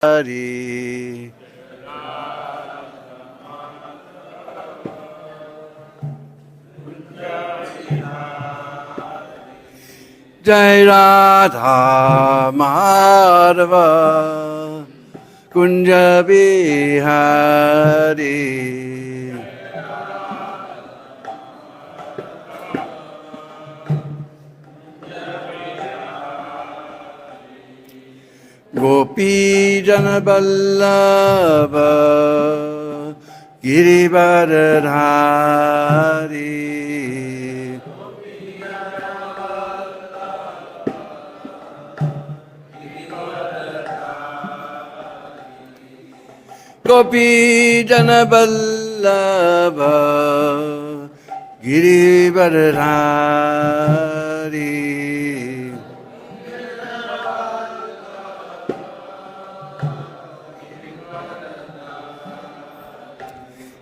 Hari. Jai Radha Madhava Kunja Bihari. Gopi Jana Vallabha Girivardhari. Gopi Jana Vallabha Girivardhari.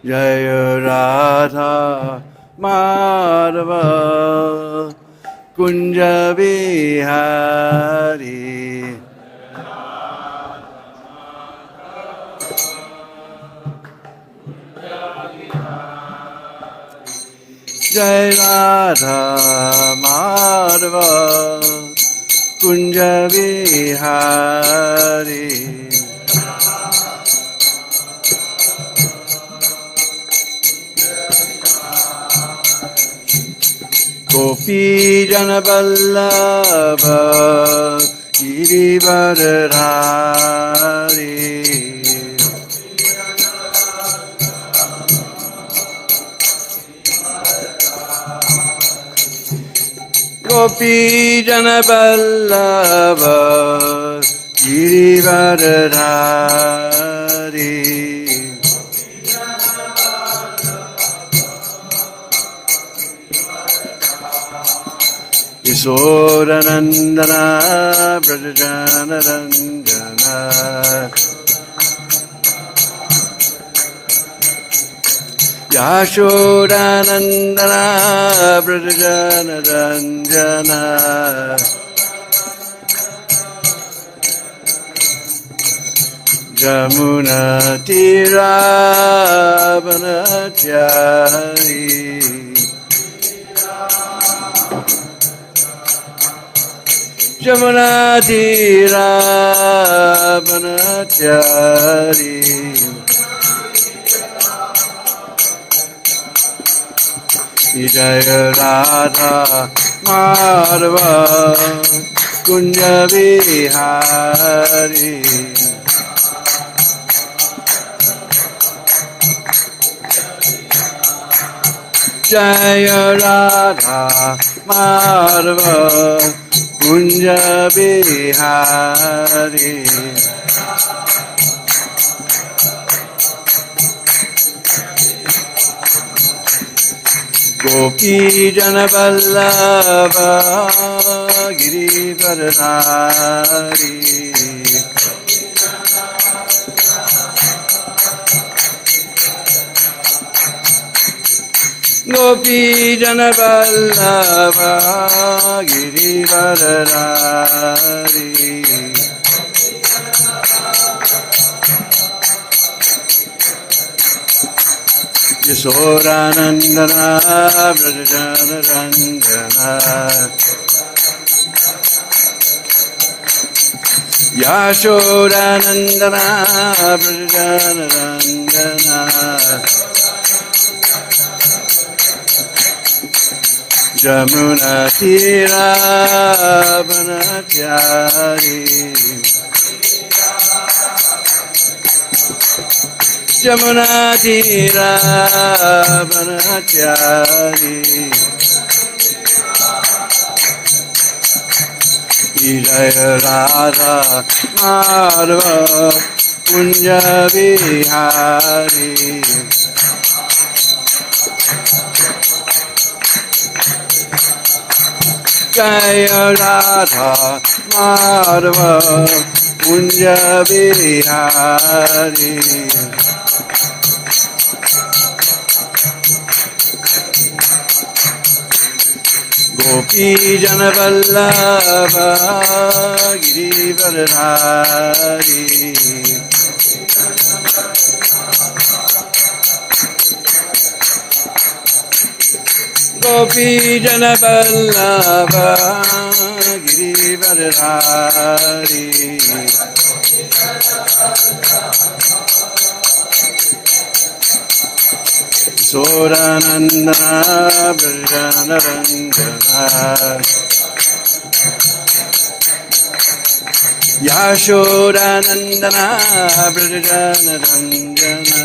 Jaya Radha Madhava Kunja Bihari. Jai Radha Madhava Kunja Bihari. Gopi Jana Vallabha Girivardhari. Gopi Jana Vallabha Girivardhari. Kisoranandana Brajanaranjana. Yashodanandana Brajanaranjana. Jamuna Tira Vanachari. Jamuna Tira Vanachari. Jaya Radha Madhava Kunja Bihari. Jaya Radha Madhava Kunja Bihari. Gopi Jana Vallabha Girivardhari. Gopi Jana Vallabha Girivardhari. Kisoranandana Brajanaranjana. Yashodanandana Brajanaranjana. Jamuna Tira Vanachari. Jamuna Tira Vanachari. Jaya Radha Madhava Kunja Bihari. Jaya Radha Madhava Kunja Bihari. Gopi Jana Vallabha Girivardhari. Gopi-jana-vallabha Giri-varadhari Soranandana Brajana-rangana Yashodanandana Brajana-rangana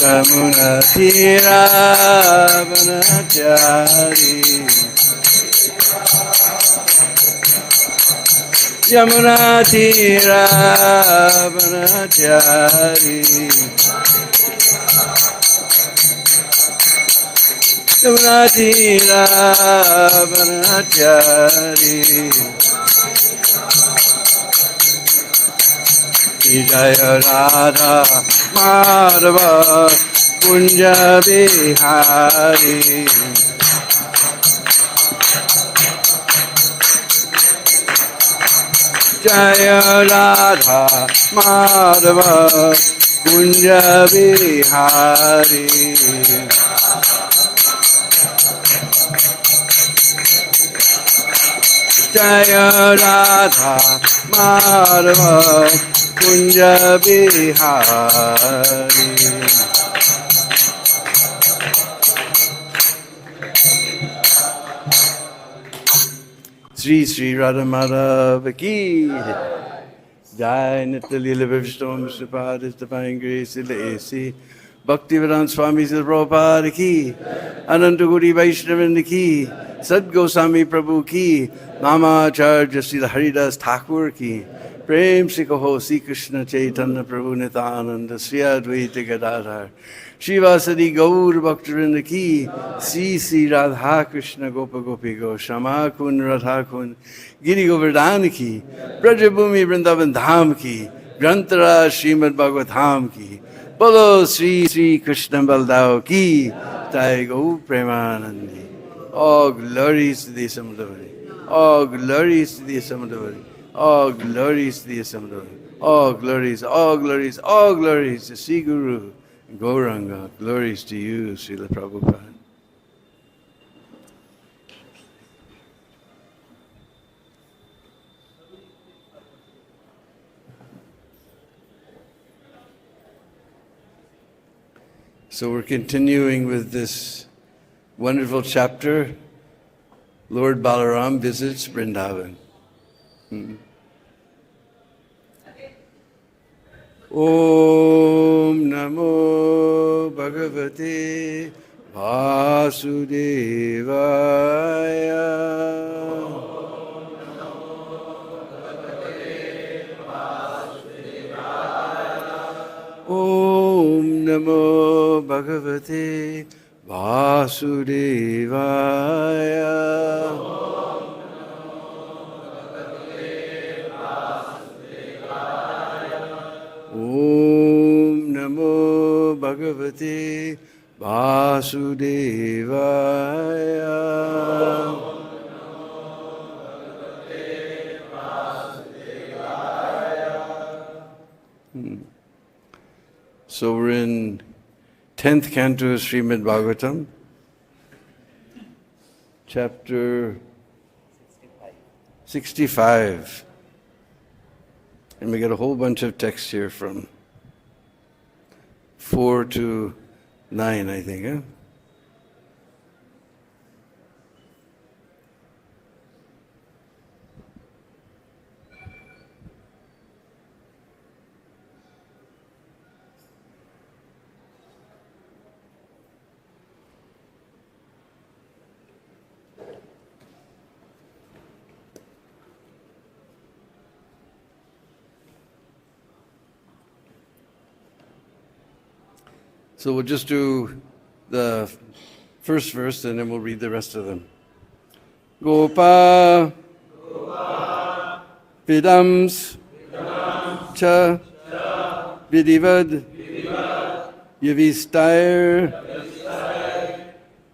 Yamuna-tira-vanachari Yamuna-tira-vanachari Yamuna-tira-vanachari Jaya Radha Madhava Kunja Bihari Jaya Radha Madhava Kunja Bihari Jaya Radha Madhava Kunja Bihari Sri Sri Radha Madhava Ki Jai Nitya Leela Viśrāntam Sripada Divine Grace Ilasi Bhaktivedanta Swami Srila Prabhupada Ki Ananta Guri Vaishnavanda Ki Sad Goswami Prabhu Ki Namacharya Srila Haridas Thakur Ki Prem se kaho Sri Krishna Chaitanya Prabhu Nityananda Sri Advaita Gadadhar Shivasadi Gaur Bhaktivinoda Ki Sri Sri Radha Krishna Gopa Gopi Go Shama Kun Radha Kun Giri Govardhan Ki Brajabhumi Vrindavan Dham Ki Grantara Srimad Bhagavatam Ki Bolo Sri Sri Krishna Baldao Ki Jai Go Premanandi All glories to the Samudavadi All glories to the Samudavadi All glories to the Assembly. All glories, all glories, all glories to Sri Guru Gauranga. Glories to you, Srila Prabhupada. So we're continuing with this wonderful chapter. Lord Balaram visits Vrindavan. Om Namo Bhagavate Vasudevaya. Om Namo Bhagavate Vasudevaya. Om Namo Bhagavate Vasudevaya. So we're in 10th canto of Srimad Bhagavatam, chapter 65. And we get a whole bunch of texts here from 4 to 9, I think, huh? So we'll just do the first verse and then we'll read the rest of them. Gopa-vṛddhāṁś cha vidhi-vad yaviṣṭhair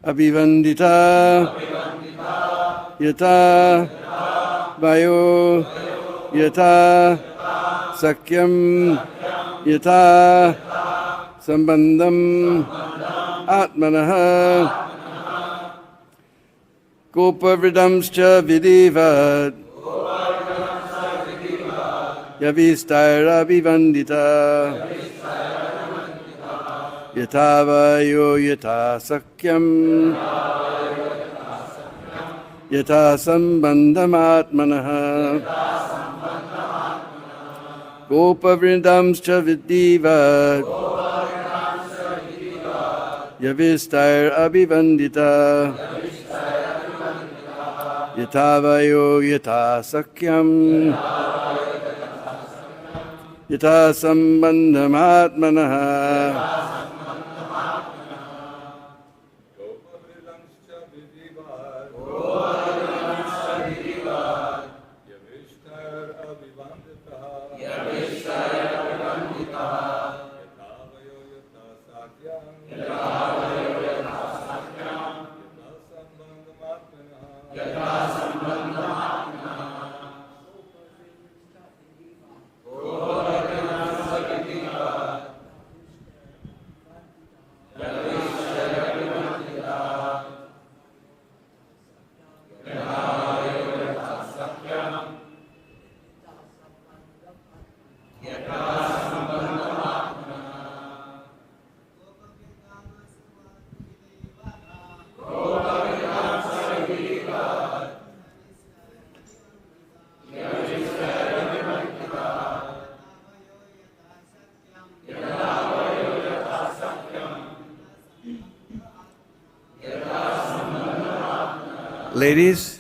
abhivanditaḥ yathā-vayo yathā-sakhyam yathā sambandham ātmanaḥ gopa-vṛddhāṁś vidhi-vat yaviṣṭhair abhivanditaḥ yathā-vayo yathā-sakhyaṁ yathā-sambandham ātmanaḥ gopa-vṛddhāṁś vidhi-vat yaviṣṭhair abhivanditaḥ yathā-vayo yathā-sakhyaṁ yathā-sambandham ātmanaḥ Ladies,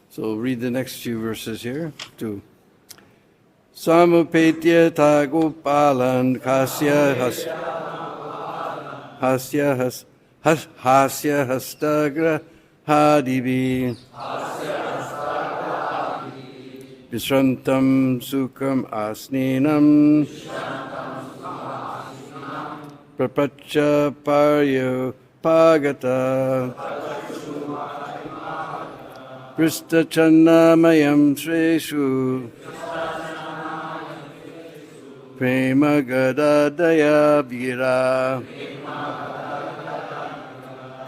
so read the next few verses here too. Samupetyātha gopālān hāsya-hasta-grahādibhiḥ viśrāntam sukham āsīnaṁ papracchuḥ cānāmayaṁ sveṣu prema-gadgadayā vīrā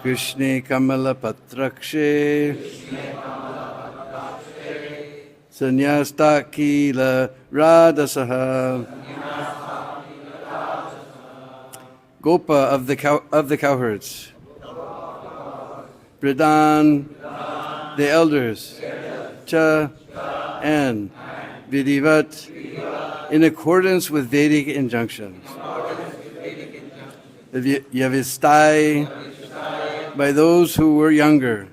Krishne kamala-patrākṣe sannyastākhila-rādhasaḥ Gopa of the cowherds, Vrindavan, the elders, cha and vidhi-vat, in accordance with Vedic injunctions. Yaviṣṭhair, by those who were younger.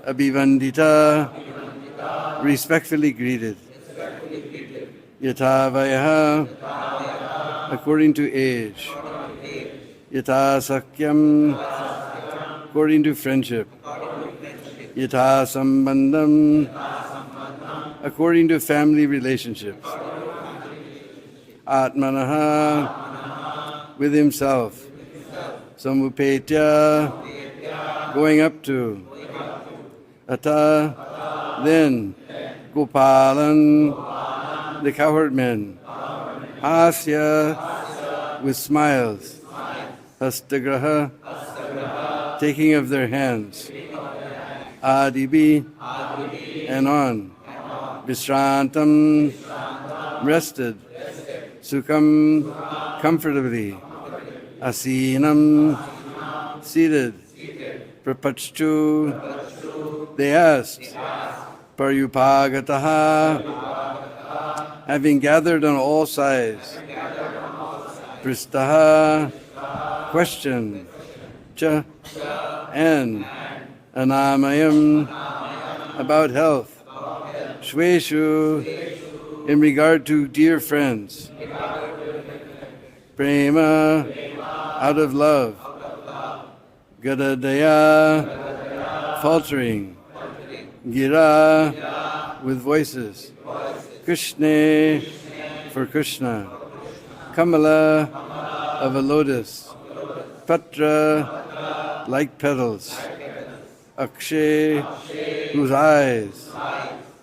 Abhivanditaḥ, respectfully greeted. Yathā-vayaḥ, according to age. Yathā-sakhyam, according to friendship. Yathā-sambandham, according to family relationships. ātmanaḥ, with himself. Samupetyātha, going up to. Atā, then. Gopālān, the cowherd men. Hāsya, with smiles. Hasta-graha, taking of their hands. Adibi, and on. Viśrāntam, rested. Sukham, comfortably. Āsīnaṁ, seated. Papracchuḥ, they asked. Paryupāgatāḥ, having gathered on all sides. Pṛṣṭāś, question. cha, and ānāmayaṁ, about health, sveṣu, in regard to dear friends, prema, out of love, gadgadayā, faltering, gira, with voices, krishna, for Krishna, kamala, of a lotus, patra, like petals, akshe, whose eyes,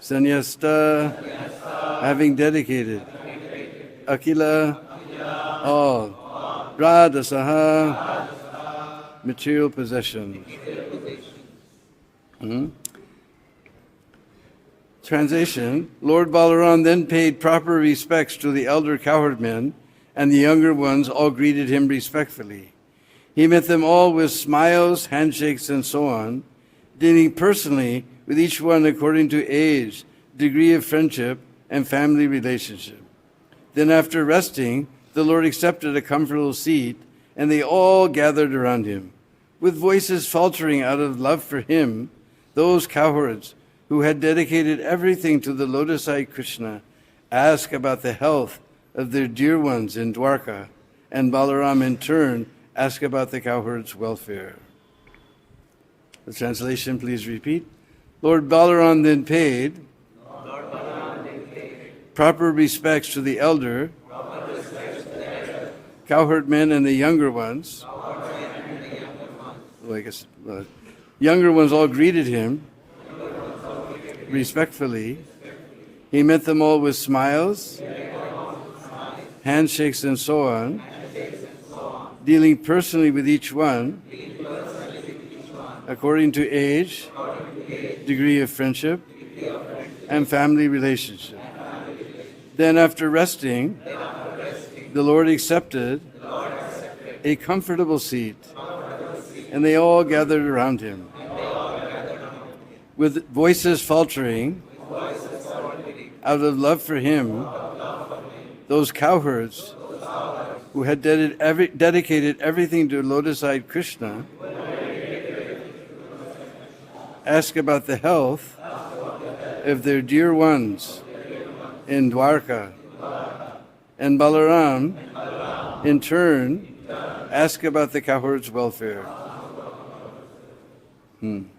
sannyastākhila, having dedicated, akila, all, rādhasaḥ, material possessions. Translation: Lord Balaram then paid proper respects to the elder cowherd men, and the younger ones all greeted him respectfully. He met them all with smiles, handshakes, and so on, dealing personally with each one according to age, degree of friendship, and family relationship. Then after resting, the Lord accepted a comfortable seat, and they all gathered around him. With voices faltering out of love for him, those cowherds who had dedicated everything to the lotus-eyed Krishna asked about the health of their dear ones in Dwarka, and Balaram in turn asked about the cowherds' welfare. The translation, please repeat. Lord Balaram then paid proper respects to the elder cowherd men and the younger ones. Well, I guess younger ones all greeted him respectfully. He met them all with smiles, handshakes, and so on, dealing personally with each one according to age, degree of friendship, and family relationship. Then after resting, the Lord accepted a comfortable seat, and they all gathered around him. With voices faltering out of love for him, those cowherds who had dedicated everything to lotus-eyed Krishna asked about the health of their dear ones in Dwarka, and Balaram in turn asked about the cowherds' welfare. Om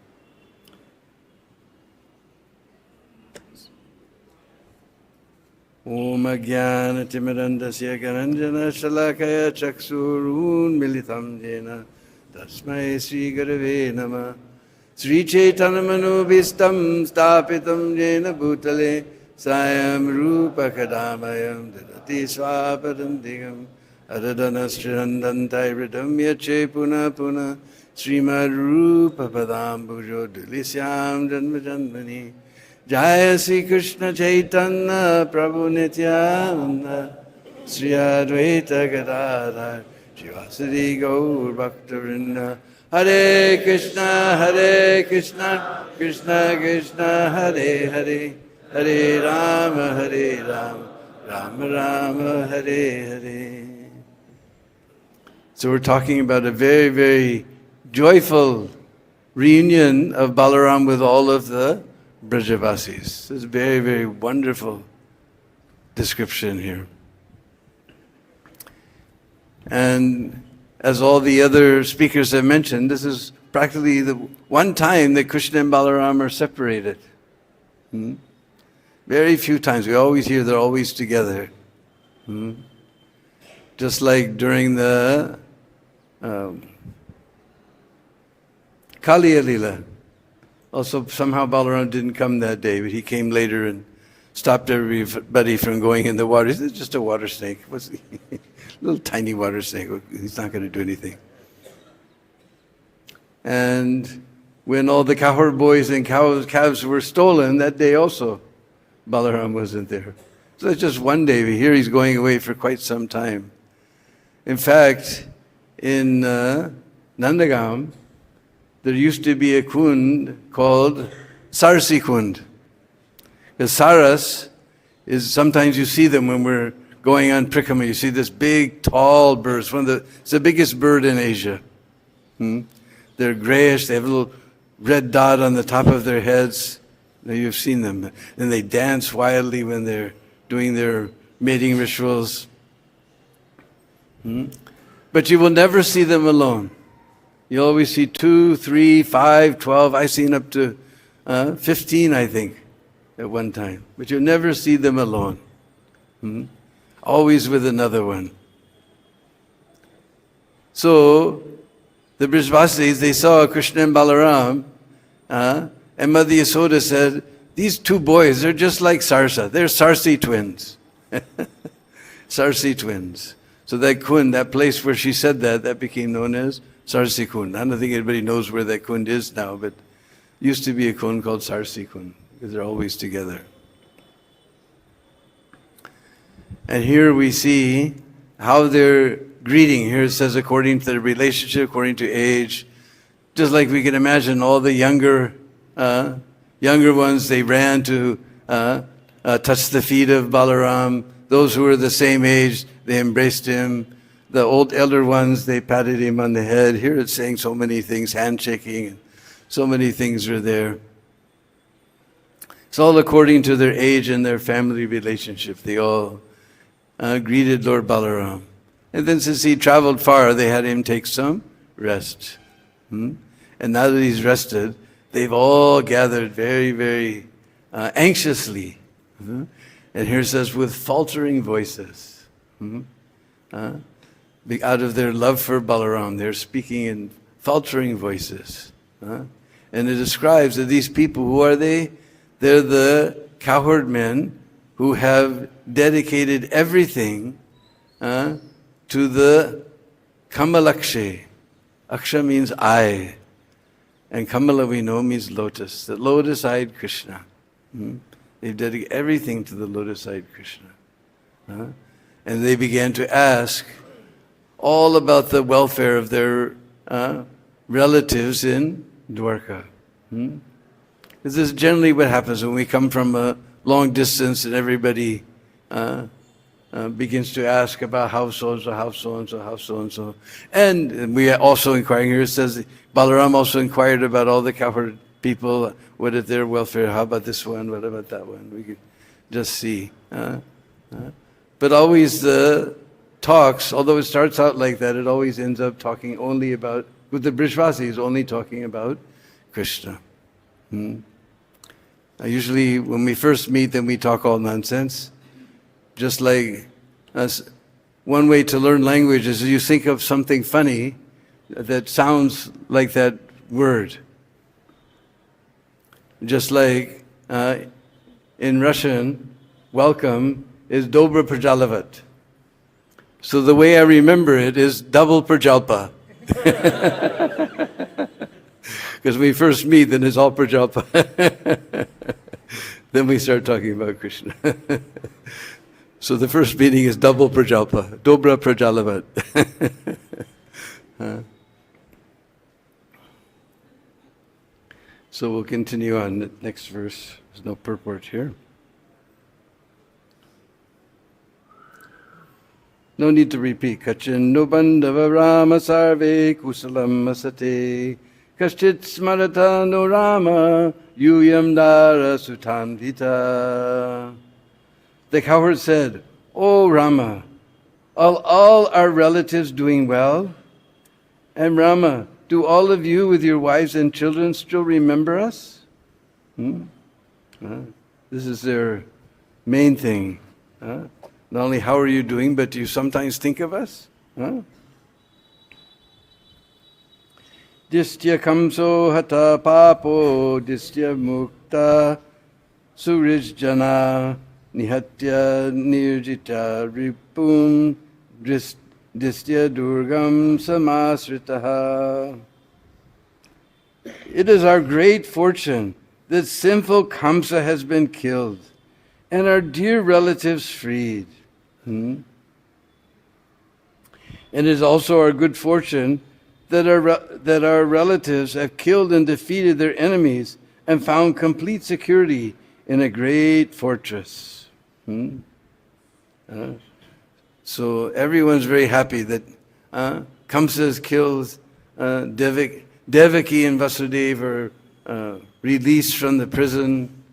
Ajnana-timirandasya Garanjana Shalakaya Chaksurun Militam Jena Tasmai Sri Gurave Namah Sri Chaitanya-manobhistam Stapitam Jena Bhutale Sayam Rupa Kadamayam Dadati Swapadam Digam Adadana Srirandantai Ridam Yache Puna Puna Srimad Rupa Padam Bhujo Dulisyam Janma Janmani Jaya Sri Krishna Chaitanya Prabhu Nityananda Sri Advaita Gadadhar Shivasari Gaur Bhakta-vrinda Hare Krishna Krishna Krishna Hare Hare Hare Rama Rama Rama Hare Hare. So we're talking about a very, very joyful reunion of Balaram with all of the Brajavasis. It's a very, very wonderful description here. And as all the other speakers have mentioned, this is practically the one time that Krishna and Balaram are separated. Very few times. We always hear they're always together. Just like during the Kaliya Lila. Also, somehow Balaram didn't come that day, but he came later and stopped everybody from going in the water. It's just a water snake. What's a little tiny water snake. He's not going to do anything. And when all the cowherd boys and calves were stolen, that day also, Balaram wasn't there. So it's just one day, but here he's going away for quite some time. In fact, in Nandagam, there used to be a kund called Sarasi Kund. Because Saras is, sometimes you see them when we're going on Prikrama, you see this big, tall bird. It's the biggest bird in Asia. They're grayish, they have a little red dot on the top of their heads. Now you've seen them. And they dance wildly when they're doing their mating rituals. But you will never see them alone. You always see 2, 3, 5, 12. I've seen up to 15, I think, at one time. But you'll never see them alone. Always with another one. So, the Brajvasis, they saw Krishna and Balaram, and Mother Yasoda said, these two boys, they're just like Sarsa. They're Sarsi twins. Sarsi twins. So that Kund, that place where she said that, that became known as Sarsi Kund. I don't think anybody knows where that Kund is now, but used to be a Kund called Sarsi Kund, because they're always together. And here we see how they're greeting. Here it says according to the relationship, according to age. Just like we can imagine all the younger ones, they ran to touch the feet of Balaram. Those who were the same age, they embraced him. The elder ones, they patted him on the head. Here it's saying so many things, handshaking, and so many things are there. It's all according to their age and their family relationship. They all greeted Lord Balaram. And then since he traveled far, they had him take some rest. And now that he's rested, they've all gathered very, very anxiously. And here it says, with faltering voices. Out of their love for Balaram, they're speaking in faltering voices. And it describes that these people, who are they? They're the cowherd men who have dedicated everything to the kamala-patrākṣe. Aksha means eye. And kamala, we know, means lotus. The lotus-eyed Krishna. They've dedicated everything to the lotus-eyed Krishna. And they began to ask all about the welfare of their relatives in Dwarka. This is generally what happens when we come from a long distance and everybody begins to ask about how so-and-so, how so-and-so, how so-and-so. And we are also inquiring here, it says, Balaram also inquired about all the cowherd people, what is their welfare, how about this one, what about that one? We could just see. But always the talks, although it starts out like that, it always ends up talking only about, with the Brajvasis, only talking about Krishna. Usually when we first meet, then we talk all nonsense. Just like us, one way to learn language is you think of something funny that sounds like that word. Just like in Russian, welcome is Dobro Prajalovat. So the way I remember it is double Prajalpa. Because when we first meet, then it's all Prajalpa. Then we start talking about Krishna. So the first meeting is double Prajalpa, Dobra Prajalavat. So we'll continue on the next verse. There's no purport here. No need to repeat. Kachinno bandhava rama sarve kusalam masate. Kashchit smarata no rama yuyam dara sutam dhita. The cowherd said, "O Rama, are all our relatives doing well? And Rama, do all of you with your wives and children still remember us?" This is their main thing. Not only how are you doing, but do you sometimes think of us? Distya kamso hata papo distya mukta surijjana nihatya nirjita ripun distya durgam samasritaha. It is our great fortune that sinful Kamsa has been killed and our dear relatives freed. And it is also our good fortune that our relatives have killed and defeated their enemies and found complete security in a great fortress. So everyone's very happy that Kamsa has killed Devaki and Vasudeva are released from the prison.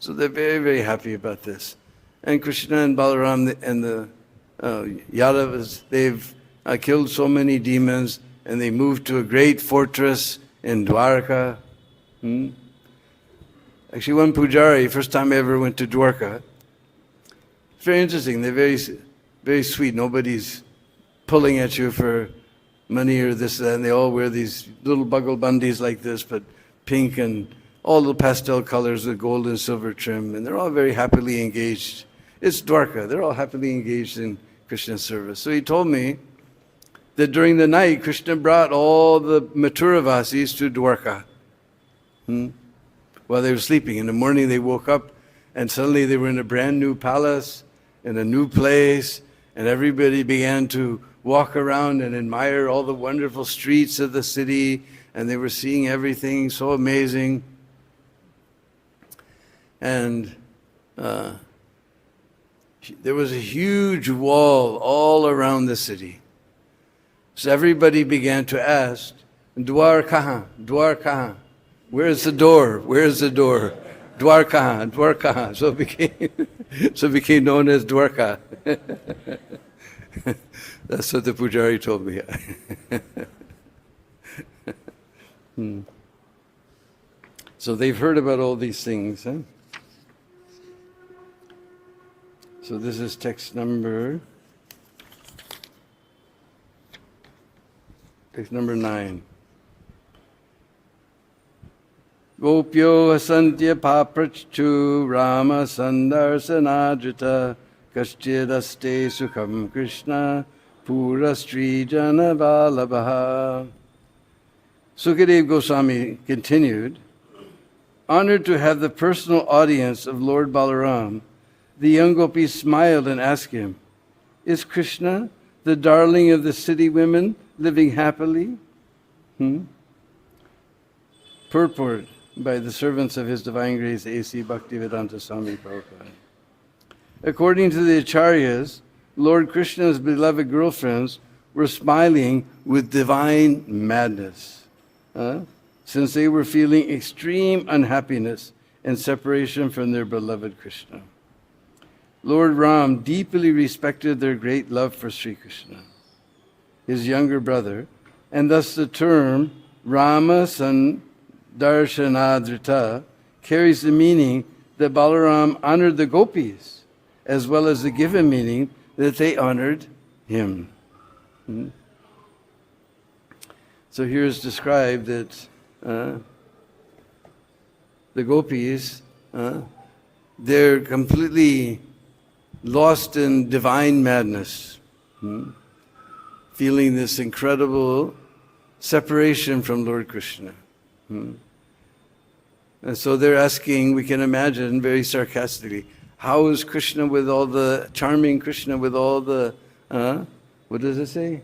So they're very, very happy about this. And Krishna and Balaram and the Yadavas, they've killed so many demons, and they moved to a great fortress in Dwarka. Actually, one pujari, first time I ever went to Dwarka, it's very interesting. They're very, very sweet. Nobody's pulling at you for money or this, and they all wear these little bugle bundis like this, but pink and all the pastel colors with gold and silver trim, and they're all very happily engaged. It's Dwarka. They're all happily engaged in Krishna's service. So he told me that during the night, Krishna brought all the Mathuravasis to Dwarka while they were sleeping. In the morning, they woke up, and suddenly they were in a brand new palace, in a new place, and everybody began to walk around and admire all the wonderful streets of the city, and they were seeing everything so amazing. And there was a huge wall all around the city. So everybody began to ask, Dwar kahan? Dwar kahan? Where's the door? Where's the door? Dwar kahan? Dwar kahan? So it became known as Dwarka. That's what the pujari told me. So they've heard about all these things. Huh? So this is text number 9. Gopyo asantya papracchuḥ rama sandarsanadrita kashchidaste sukham Krishna pura strijana vallabha. Sukadeva Goswami continued, honored to have the personal audience of Lord Balaram, the young gopis smiled and asked him, is Krishna the darling of the city women living happily? Purport by the servants of His Divine Grace, A.C. Bhaktivedanta Swami Prabhupada. According to the Acharyas, Lord Krishna's beloved girlfriends were smiling with divine madness, since they were feeling extreme unhappiness and separation from their beloved Krishna. Lord Ram deeply respected their great love for Sri Krishna, his younger brother, and thus the term Rama Sandarshanadrita carries the meaning that Balaram honored the gopis, as well as the given meaning that they honored him. So here is described that the gopis, they're completely lost in divine madness, feeling this incredible separation from Lord Krishna. And so they're asking, we can imagine very sarcastically, how is Krishna with all the, charming Krishna with all the, what does it say?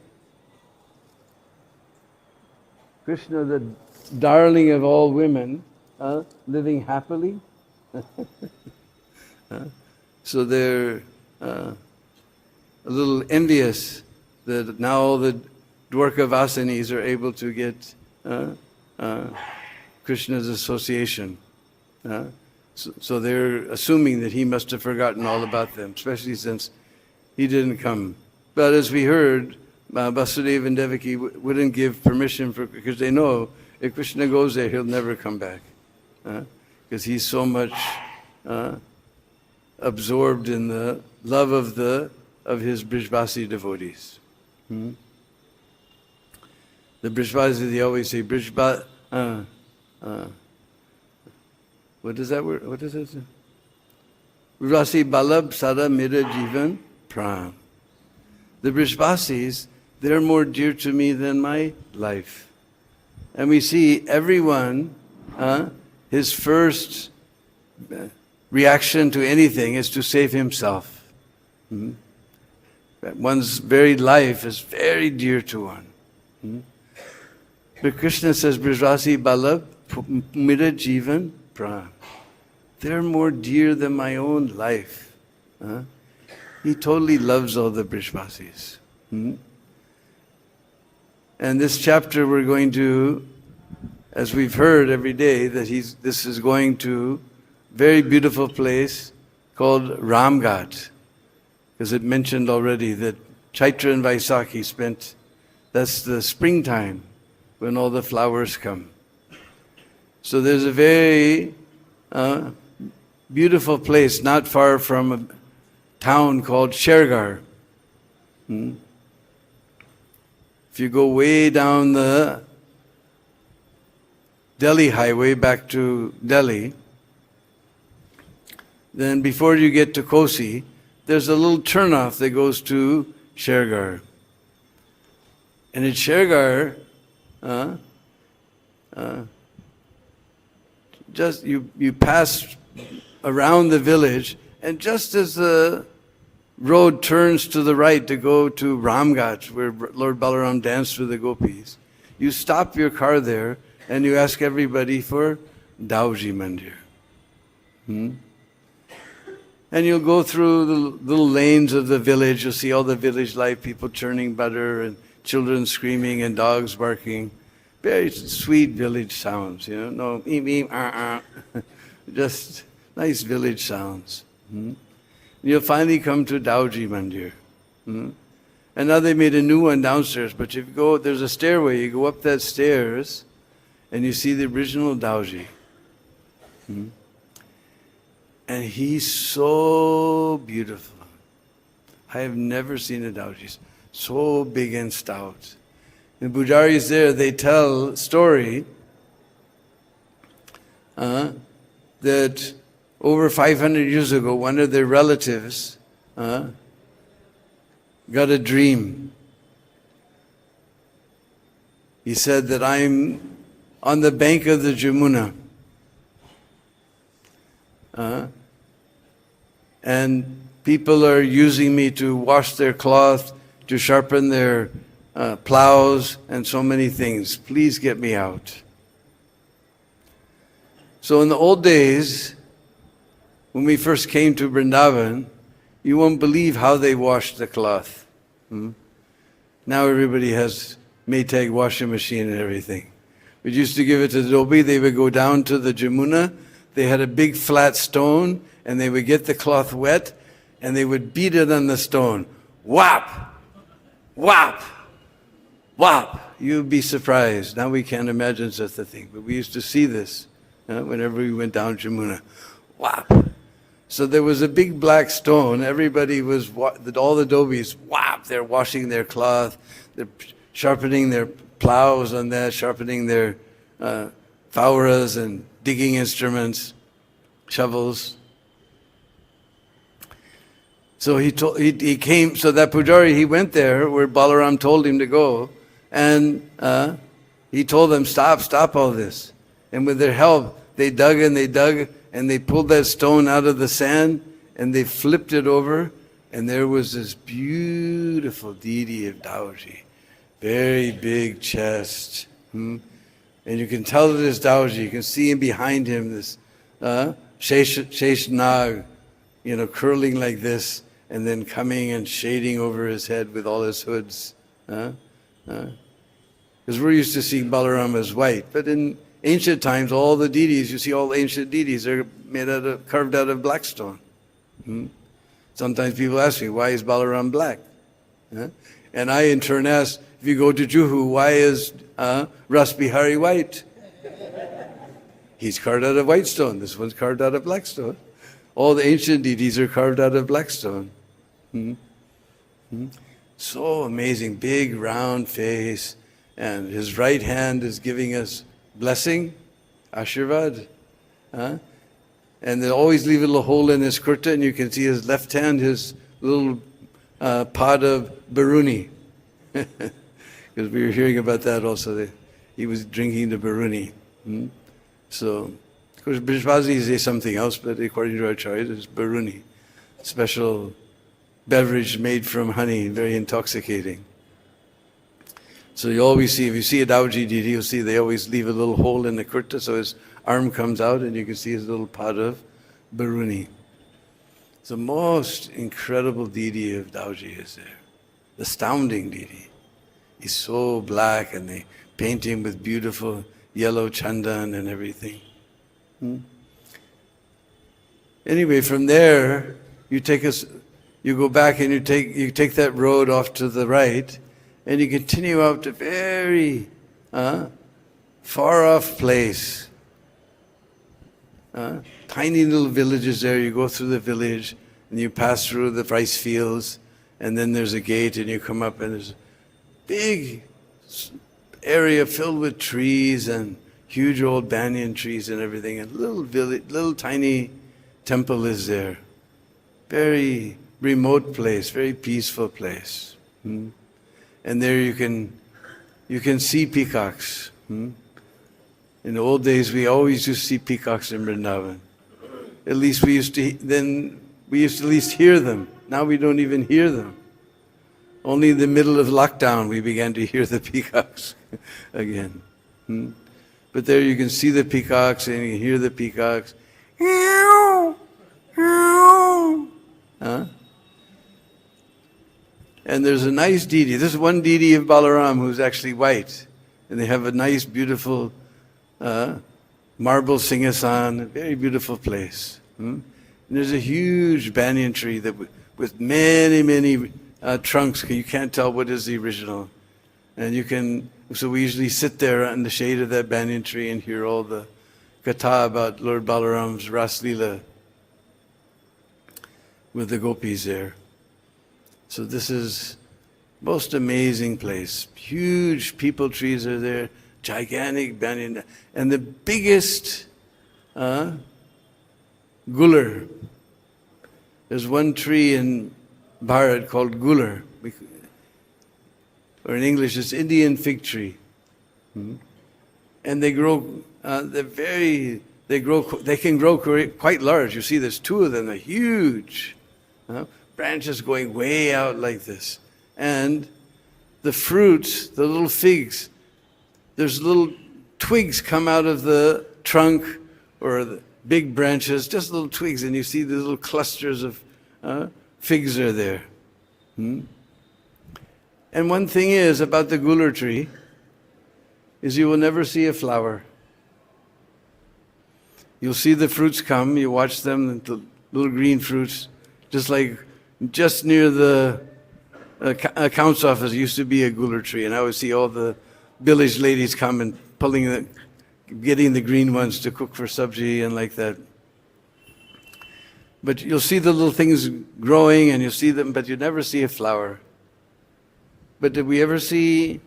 Krishna, the darling of all women, living happily? So they're a little envious that now all the Dwarkavasanis are able to get Krishna's association. So they're assuming that he must have forgotten all about them, especially since he didn't come. But as we heard, Vasudeva and Devaki wouldn't give permission because they know if Krishna goes there, he'll never come back. Because he's so much absorbed in the love of his Brijvasi devotees. The Brijvasi, they always say, what is that word? What is it? Brijvasi balab sada mera jivan pran. The Brijvasis, they're more dear to me than my life. And we see everyone, his first reaction to anything is to save himself. One's very life is very dear to one. But Krishna says, Brijvasi balab mera jivan pran. They're more dear than my own life. He totally loves all the Brijvasis. And And this chapter we're going to, as we've heard every day, that this is going to a very beautiful place called Ramghat. Because it mentioned already that Chaitra and Vaisakhi spent, that's the springtime when all the flowers come. So there's a very beautiful place not far from a town called Shergar. If you go way down the Delhi highway back to Delhi, then before you get to Kosi, there's a little turnoff that goes to Shergar. And at Shergar, just you pass around the village, and just as the road turns to the right to go to Ramghat, where Lord Balaram danced with the gopis, you stop your car there and you ask everybody for Dauji Mandir. And you'll go through the little lanes of the village. You'll see all the village life, people churning butter and children screaming and dogs barking. Very sweet village sounds, no just nice village sounds. You'll finally come to Dauji Mandir. And now they made a new one downstairs, but if you go, there's a stairway, you go up that stairs and you see the original Dauji. And he's so beautiful. I have never seen a Dauji so big and stout. The pujaris there, they tell a story that over 500 years ago, one of their relatives got a dream. He said that I'm on the bank of the Jamuna. And people are using me to wash their cloth, to sharpen their plows, and so many things. Please get me out. So in the old days, when we first came to Vrindavan, you won't believe how they washed the cloth. Now everybody has Maytag washing machine and everything. We used to give it to the Dhobi, they would go down to the Jamuna, they had a big flat stone, and they would get the cloth wet, and they would beat it on the stone. Whap! Whap! Whap! You'd be surprised. Now we can't imagine such a thing, but we used to see this whenever we went down Jamuna. Whap! So there was a big black stone. Everybody was, all the Dhobis, whap! They're washing their cloth, they're sharpening their plows on that, sharpening their fauras and digging instruments, shovels. So he came, so that pujari, he went there where Balaram told him to go, and he told them, stop all this. And with their help, they dug and they pulled that stone out of the sand, and they flipped it over, and there was this beautiful deity of Dauji. Very big chest. And you can tell that it's Dauji. You can see him behind him, this Shesh Nag, curling like this, and then coming and shading over his head with all his hoods. Because we're used to seeing Balaram as white. But in ancient times, all the deities, you see all the ancient deities, are carved out of black stone. Sometimes people ask me, why is Balaram black? And I in turn ask, if you go to Juhu, why is Ras Bihari white? He's carved out of white stone. This one's carved out of black stone. All the ancient deities are carved out of black stone. So amazing, big round face, and his right hand is giving us blessing, Ashirvad. And they always leave a little hole in his kurta, and you can see his left hand, his little pot of baruni. Because we were hearing about that also. He was drinking the baruni. So, of course, Brishvasis say something else, but according to our Acharya, it's baruni. Special beverage made from honey, very intoxicating. So you always see, if you see a Dauji deity, you'll see they always leave a little hole in the kurta, so his arm comes out and you can see his little pot of baruni. It's the most incredible deity of Dauji is there. Astounding deity. He's so black, and they paint him with beautiful yellow chandan and everything. Anyway, from there, you go back and you take that road off to the right, and you continue out to very far off place. Tiny little villages there. You go through the village, and you pass through the rice fields, and then there's a gate, and you come up, and there's a big area filled with trees and huge old banyan trees and everything, and little tiny temple is there. Very remote place, very peaceful place. And there you can see peacocks. In the old days, we always used to see peacocks in Vrindavan. At least we used to at least hear them. Now we don't even hear them. Only in the middle of lockdown we began to hear the peacocks again. But there you can see the peacocks and you can hear the peacocks. And there's a nice deity. This is one deity of Balaram who's actually white. And they have a nice, beautiful marble singhasan, a very beautiful place. And there's a huge banyan tree with many, many trunks. You can't tell what is the original. And so we usually sit there in the shade of that banyan tree and hear all the katha about Lord Balaram's Ras Leela with the gopis there. So this is most amazing place. Huge peepal trees are there, gigantic banyan, and the biggest gular. There's one tree in Bharat called gular, or in English it's Indian fig tree. And they can grow quite large. You see there's two of them, they're huge. Branches going way out like this. And the fruits, the little figs, there's little twigs come out of the trunk or the big branches, just little twigs, and you see the little clusters of figs are there. And one thing is about the gular tree, is you will never see a flower. You'll see the fruits come, you watch them, the little green fruits, just near the accounts office used to be a gular tree, and I would see all the village ladies come and getting the green ones to cook for sabji and like that. But you'll see the little things growing and you'll see them, but you never see a flower. But did we ever see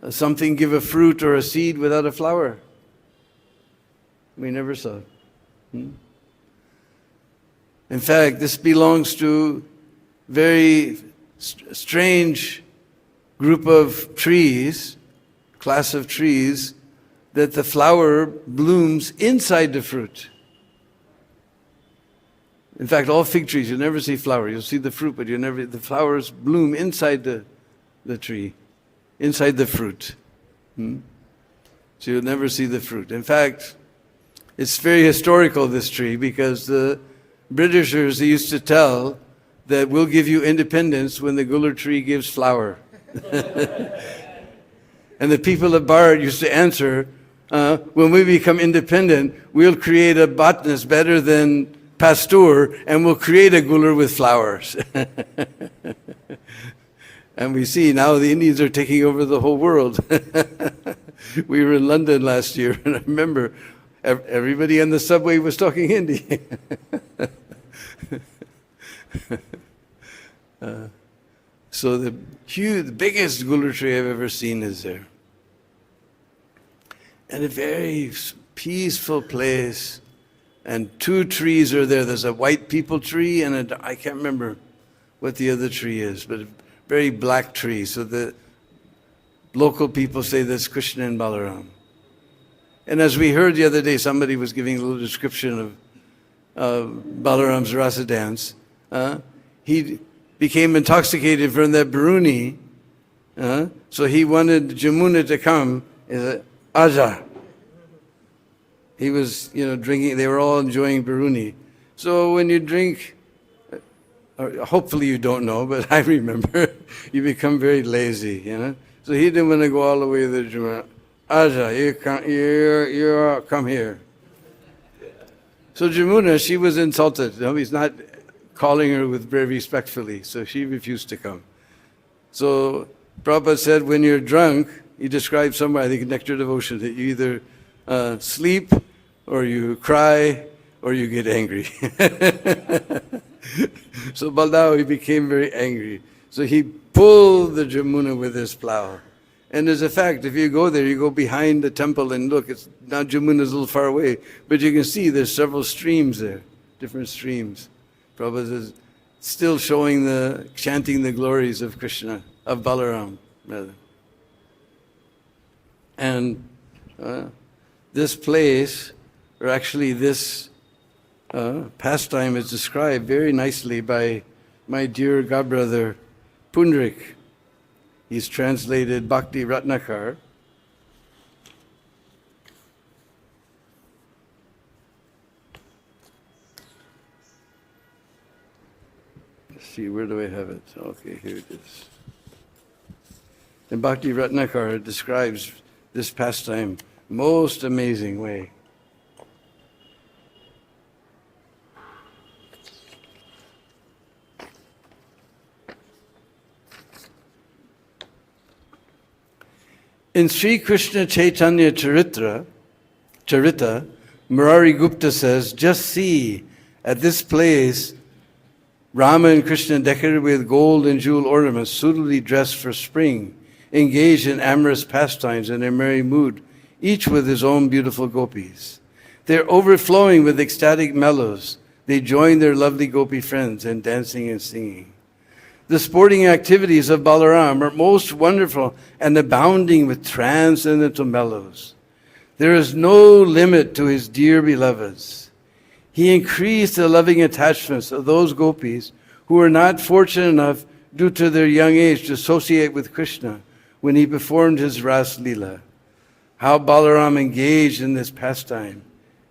something give a fruit or a seed without a flower? We never saw it. In fact, this belongs to very strange group of trees, class of trees, that the flower blooms inside the fruit. In fact, all fig trees, you never see flower. You'll see the fruit, but the flowers bloom inside the tree, inside the fruit. So you'll never see the fruit. In fact, it's very historical, this tree, because the Britishers, they used to tell that we'll give you independence when the gular tree gives flower. And the people of Bharat used to answer, when we become independent, we'll create a botanist better than Pasteur, and we'll create a gular with flowers. And we see now the Indians are taking over the whole world. We were in London last year, and I remember everybody on the subway was talking Hindi. So the biggest gular tree I've ever seen is there. And a very peaceful place. And two trees are there. There's a white peepal tree and I can't remember what the other tree is, but a very black tree. So the local people say that's Krishna and Balaram. And as we heard the other day, somebody was giving a little description of Balaram's rasa dance. He became intoxicated from that Baruni, so he wanted Jamuna to come. Aja. He was, drinking. They were all enjoying Baruni. So when you drink hopefully you don't know, but I remember, you become very lazy, you know. So he didn't want to go all the way to the Jamuna. Aja, you come here. So Jamuna, she was insulted. No, he's not calling her with very respectfully, so she refused to come. So Prabhupada said, when you're drunk, he described somewhere, I think nectar devotion, that you either sleep, or you cry, or you get angry. So Baldao, he became very angry. So he pulled the Jamuna with his plow. And as a fact, if you go there, you go behind the temple and look, it's now Jamuna's a little far away, but you can see there's several streams there, different streams. Prabhupada is still showing chanting the glories of Krishna, of Balaram, rather. And this place, or actually this pastime, is described very nicely by my dear godbrother, Pundrik. He's translated Bhakti Ratnakar. Let's see, where do I have it? Okay, here it is. And Bhakti Ratnakar describes this pastime most amazing way. In Sri Krishna Chaitanya Charita, Murari Gupta says, just see, at this place, Rama and Krishna decorated with gold and jewel ornaments, suitably dressed for spring, engaged in amorous pastimes in a merry mood, each with his own beautiful gopis. They're overflowing with ecstatic mellows. They join their lovely gopi friends in dancing and singing. The sporting activities of Balaram are most wonderful and abounding with transcendental mellows. There is no limit to his dear beloveds. He increased the loving attachments of those gopis who were not fortunate enough, due to their young age, to associate with Krishna when he performed his Ras Leela. How Balaram engaged in this pastime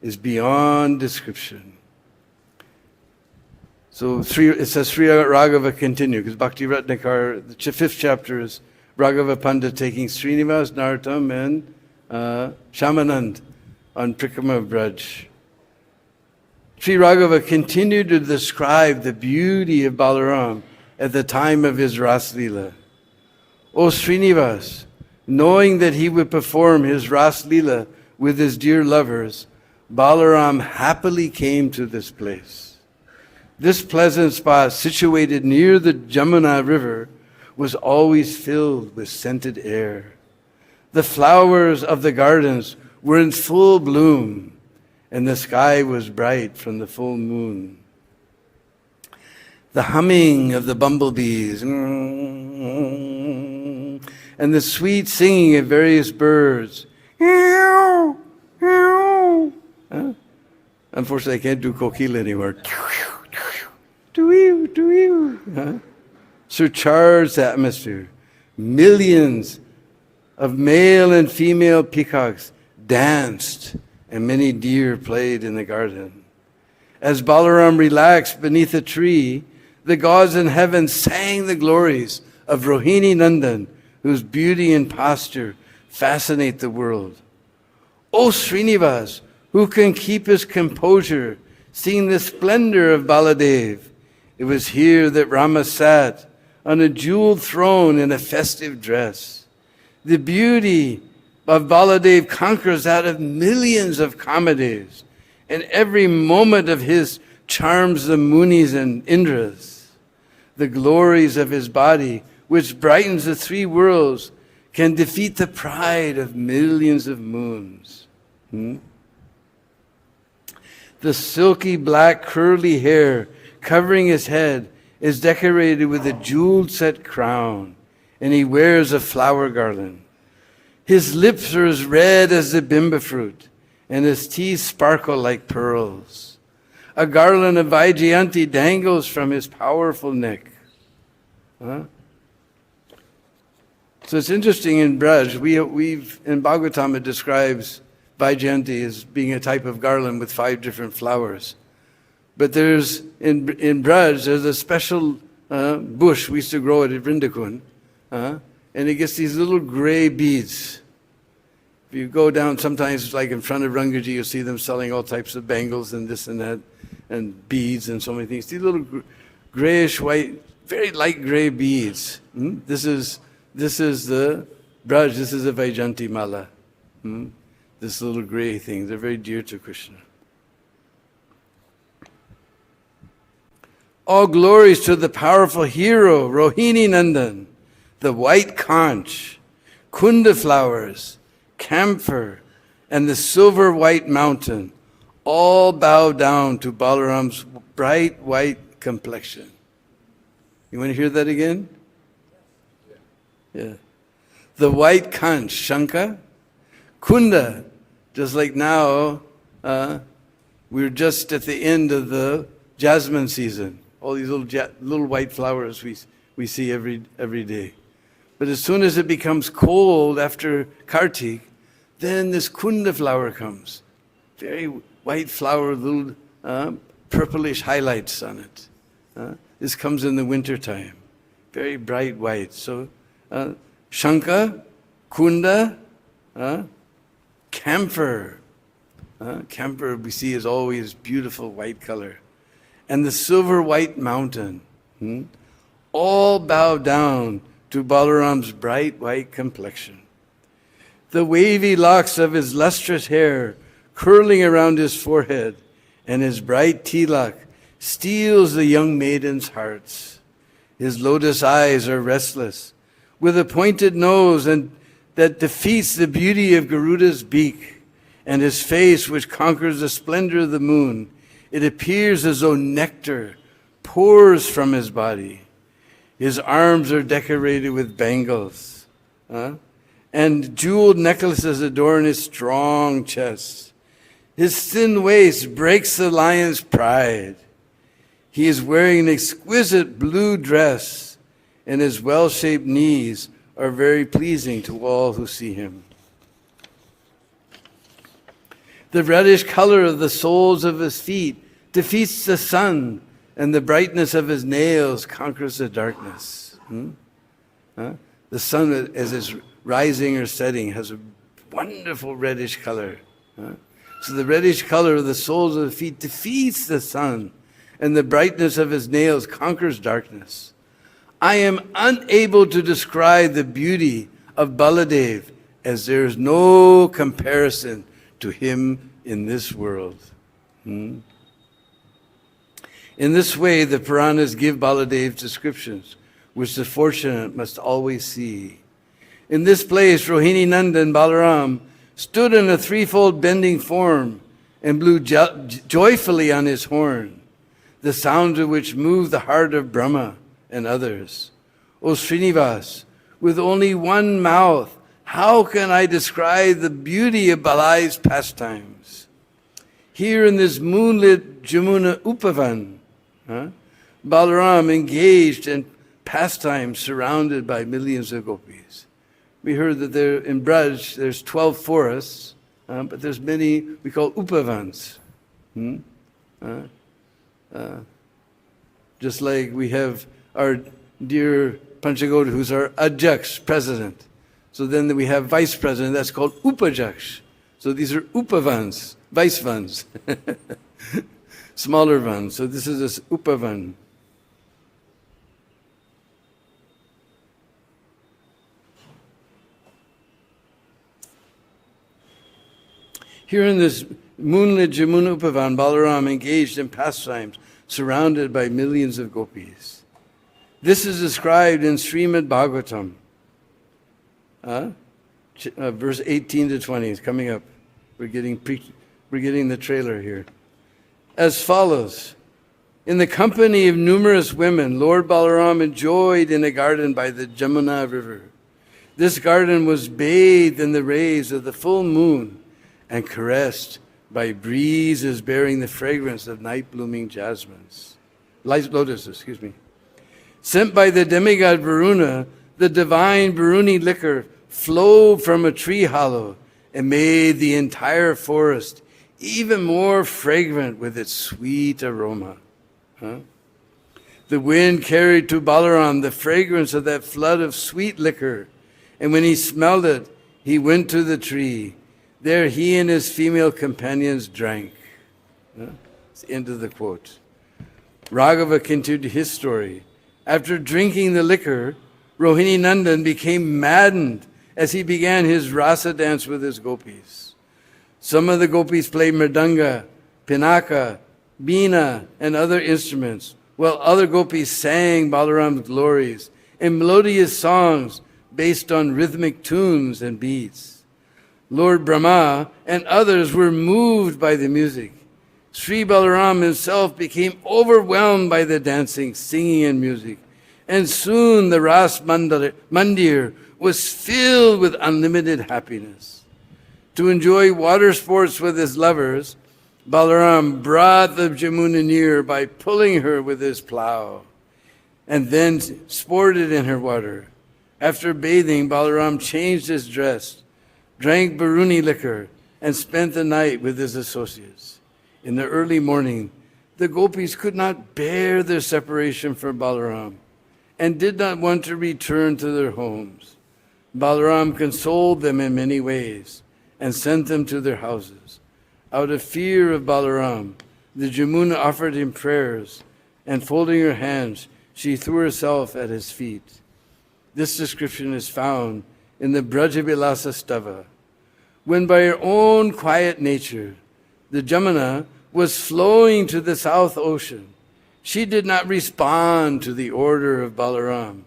is beyond description. So it says Sri Raghava continue, because Bhakti Ratnakar, the fifth chapter is Raghava Pandit taking Srinivas, Narottam, and Shamanand on Prikrama of Braj. Sri Raghava continued to describe the beauty of Balaram at the time of his Ras Leela. O Srinivas, knowing that he would perform his Ras Leela with his dear lovers, Balaram happily came to this place. This pleasant spot, situated near the Jamuna river, was always filled with scented air. The flowers of the gardens were in full bloom, and the sky was bright from the full moon. The humming of the bumblebees and the sweet singing of various birds. Unfortunately, I can't do kokila anymore. Surcharged atmosphere. Millions of male and female peacocks danced, and many deer played in the garden. As Balaram relaxed beneath a tree, the gods in heaven sang the glories of Rohini Nandan, whose beauty and posture fascinate the world. O Srinivas, who can keep his composure, seeing the splendor of Baladev? It was here that Rama sat on a jeweled throne in a festive dress. The beauty of Baladev conquers that of millions of Kamadevs, and every moment of his charms the Munis and Indras. The glories of his body, which brightens the three worlds, can defeat the pride of millions of moons. The silky black curly hair covering his head is decorated with a jeweled set crown, and he wears a flower garland. His lips are as red as the bimba fruit, and his teeth sparkle like pearls. A garland of Vaijayanti dangles from his powerful neck. So it's interesting in Braj, we've in Bhagavatam it describes Vaijayanti as being a type of garland with 5 different flowers. But there's, in Braj, there's a special bush we used to grow it at Vrindavan, and it gets these little gray beads. If you go down, sometimes like in front of Rangaji, you'll see them selling all types of bangles and this and that, and beads and so many things. These little grayish white, very light gray beads. This is the Braj, this is a Vaijanti mala. This little gray thing, they're very dear to Krishna. All glories to the powerful hero, Rohini Nandan, the white conch, kunda flowers, camphor, and the silver white mountain, all bow down to Balaram's bright white complexion. You want to hear that again? Yeah. The white conch, Shanka, kunda, just like now, we're just at the end of the jasmine season. All these little white flowers we see every day. But as soon as it becomes cold after Kartik, then this kunda flower comes. Very white flower, little purplish highlights on it. This comes in the winter time. Very bright white. So Shanka, kunda, camphor. Camphor we see is always beautiful white color. And the silver white mountain, all bow down to Balaram's bright white complexion. The wavy locks of his lustrous hair curling around his forehead, and his bright tilak steals the young maidens' hearts. His lotus eyes are restless, with a pointed nose and that defeats the beauty of Garuda's beak, and his face which conquers the splendor of the moon. It appears as though nectar pours from his body. His arms are decorated with bangles, and jeweled necklaces adorn his strong chest. His thin waist breaks the lion's pride. He is wearing an exquisite blue dress, and his well-shaped knees are very pleasing to all who see him. The reddish color of the soles of his feet defeats the sun, and the brightness of his nails conquers the darkness. The sun, as it's rising or setting, has a wonderful reddish color. So the reddish color of the soles of the feet defeats the sun, and the brightness of his nails conquers darkness. I am unable to describe the beauty of Baladev, as there is no comparison to him in this world. In this way, the Puranas give Baladev's descriptions, which the fortunate must always see. In this place, Rohini Nandan Balaram stood in a threefold bending form and blew joyfully on his horn, the sound of which moved the heart of Brahma and others. O Srinivas, with only one mouth, how can I describe the beauty of Balai's pastimes? Here in this moonlit Jamuna Upavan, Balaram engaged in pastimes surrounded by millions of gopis. We heard that there in Braj there's 12 forests, but there's many we call upavans. Just like we have our dear Panchagoda, who's our Adhyaksh, president. So then we have vice president, that's called Upajaksh. So these are upavans, vice vans, smaller vans. So this is this upavan. Here in this moonlit Jamuna Upavan, Balaram engaged in pastimes surrounded by millions of gopis. This is described in Srimad Bhagavatam. Verse 18 to 20 is coming up. We're getting the trailer here. As follows. In the company of numerous women, Lord Balaram enjoyed in a garden by the Jamuna river. This garden was bathed in the rays of the full moon and caressed by breezes bearing the fragrance of night-blooming jasmines. Lotuses, Sent by the demigod Varuna, the divine Varuni liquor flowed from a tree hollow and made the entire forest even more fragrant with its sweet aroma. Huh? The wind carried to Balaram the fragrance of that flood of sweet liquor, and when he smelled it, he went to the tree. There he and his female companions drank. It's the end of the quote. Raghava continued his story. After drinking the liquor, Rohini Nandan became maddened as he began his rasa dance with his gopis. Some of the gopis played mridanga, pinaka, veena, and other instruments, while other gopis sang Balaram's glories in melodious songs based on rhythmic tunes and beats. Lord Brahma and others were moved by the music. Sri Balaram himself became overwhelmed by the dancing, singing, and music. And soon the Ras Mandir was filled with unlimited happiness. To enjoy water sports with his lovers, Balaram brought the Jamuna near by pulling her with his plow, and then sported in her water. After bathing, Balaram changed his dress, drank Baruni liquor, and spent the night with his associates. In the early morning, the gopis could not bear their separation from Balaram and did not want to return to their homes. Balaram consoled them in many ways and sent them to their houses. Out of fear of Balaram, the Jamuna offered him prayers, and folding her hands, she threw herself at his feet. This description is found in the Brajavilasa Stava. When by her own quiet nature, the Jamuna was flowing to the South Ocean, she did not respond to the order of Balaram,